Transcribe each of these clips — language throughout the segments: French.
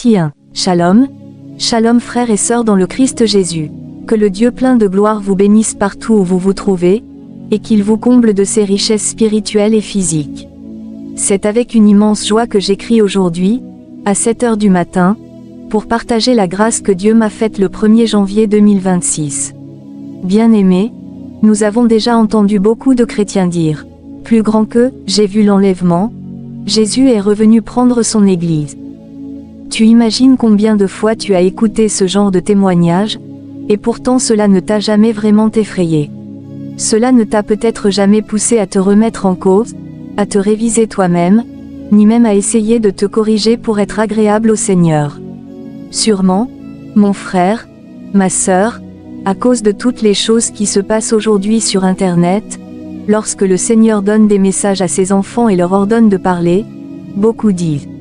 Partie 1. Shalom. Shalom frères et sœurs dans le Christ Jésus. Que le Dieu plein de gloire vous bénisse partout où vous vous trouvez, et qu'il vous comble de ses richesses spirituelles et physiques. C'est avec une immense joie que j'écris aujourd'hui, à 7 heures du matin, pour partager la grâce que Dieu m'a faite le 1er janvier 2026. Bien-aimés, nous avons déjà entendu beaucoup de chrétiens dire, plus grand que, j'ai vu l'enlèvement, Jésus est revenu prendre son Église. Tu imagines combien de fois tu as écouté ce genre de témoignage, et pourtant cela ne t'a jamais vraiment effrayé. Cela ne t'a peut-être jamais poussé à te remettre en cause, à te réviser toi-même, ni même à essayer de te corriger pour être agréable au Seigneur. Sûrement, mon frère, ma sœur, à cause de toutes les choses qui se passent aujourd'hui sur Internet, lorsque le Seigneur donne des messages à ses enfants et leur ordonne de parler, beaucoup disent «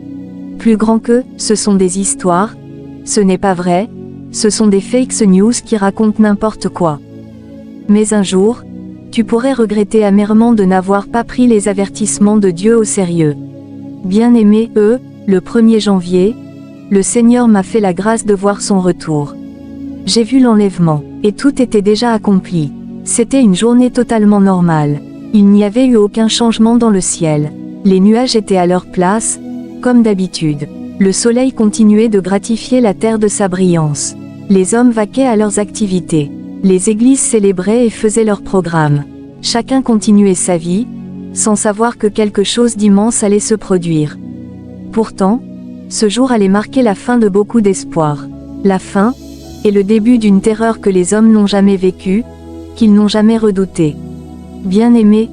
Plus grand que, ce sont des histoires, ce n'est pas vrai, ce sont des fake news qui racontent n'importe quoi. » Mais un jour, tu pourrais regretter amèrement de n'avoir pas pris les avertissements de Dieu au sérieux. Bien-aimés, le 1er janvier, le Seigneur m'a fait la grâce de voir son retour. J'ai vu l'enlèvement, et tout était déjà accompli. C'était une journée totalement normale. Il n'y avait eu aucun changement dans le ciel. Les nuages étaient à leur place, comme d'habitude. Le soleil continuait de gratifier la terre de sa brillance. Les hommes vaquaient à leurs activités. Les églises célébraient et faisaient leur programme. Chacun continuait sa vie, sans savoir que quelque chose d'immense allait se produire. Pourtant, ce jour allait marquer la fin de beaucoup d'espoir. La fin, et le début d'une terreur que les hommes n'ont jamais vécue, qu'ils n'ont jamais redoutée. Bien-aimés,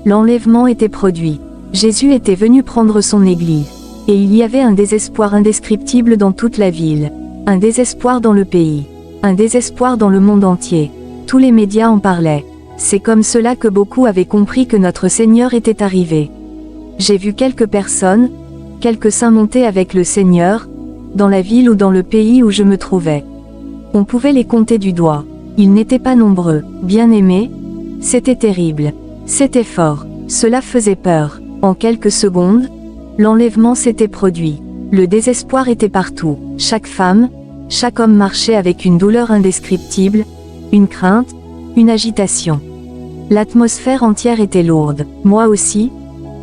l'enlèvement était produit. Jésus était venu prendre son Église. Et il y avait un désespoir indescriptible dans toute la ville. Un désespoir dans le pays. Un désespoir dans le monde entier. Tous les médias en parlaient. C'est comme cela que beaucoup avaient compris que notre Seigneur était arrivé. J'ai vu quelques personnes, quelques saints monter avec le Seigneur, dans la ville ou dans le pays où je me trouvais. On pouvait les compter du doigt. Ils n'étaient pas nombreux. Bien-aimés, c'était terrible. C'était fort. Cela faisait peur. En quelques secondes, l'enlèvement s'était produit. Le désespoir était partout. Chaque femme, chaque homme marchait avec une douleur indescriptible, une crainte, une agitation. L'atmosphère entière était lourde. Moi aussi,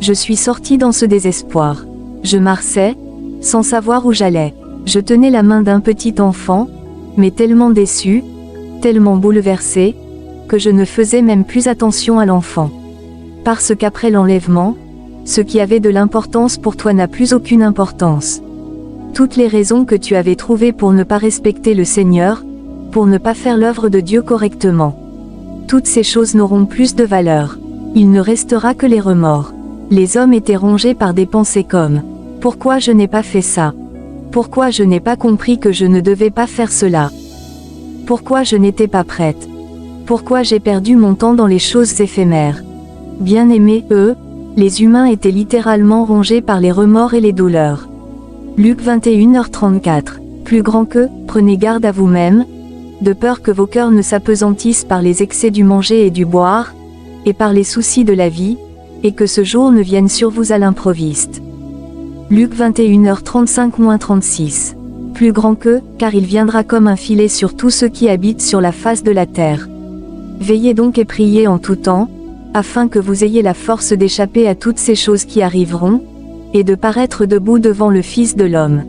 je suis sorti dans ce désespoir. Je marchais, sans savoir où j'allais. Je tenais la main d'un petit enfant, mais tellement déçu, tellement bouleversé, que je ne faisais même plus attention à l'enfant. Parce qu'après l'enlèvement, ce qui avait de l'importance pour toi n'a plus aucune importance. Toutes les raisons que tu avais trouvées pour ne pas respecter le Seigneur, pour ne pas faire l'œuvre de Dieu correctement. Toutes ces choses n'auront plus de valeur. Il ne restera que les remords. Les hommes étaient rongés par des pensées comme « Pourquoi je n'ai pas fait ça ? Pourquoi je n'ai pas compris que je ne devais pas faire cela ? Pourquoi je n'étais pas prête ? Pourquoi j'ai perdu mon temps dans les choses éphémères ?» Bien-aimés, les humains étaient littéralement rongés par les remords et les douleurs. Luc 21h34. Plus grand que, prenez garde à vous-même, de peur que vos cœurs ne s'apesantissent par les excès du manger et du boire, et par les soucis de la vie, et que ce jour ne vienne sur vous à l'improviste. Luc 21h35-36. Plus grand que, car il viendra comme un filet sur tous ceux qui habitent sur la face de la terre. Veillez donc et priez en tout temps, afin que vous ayez la force d'échapper à toutes ces choses qui arriveront, et de paraître debout devant le Fils de l'homme.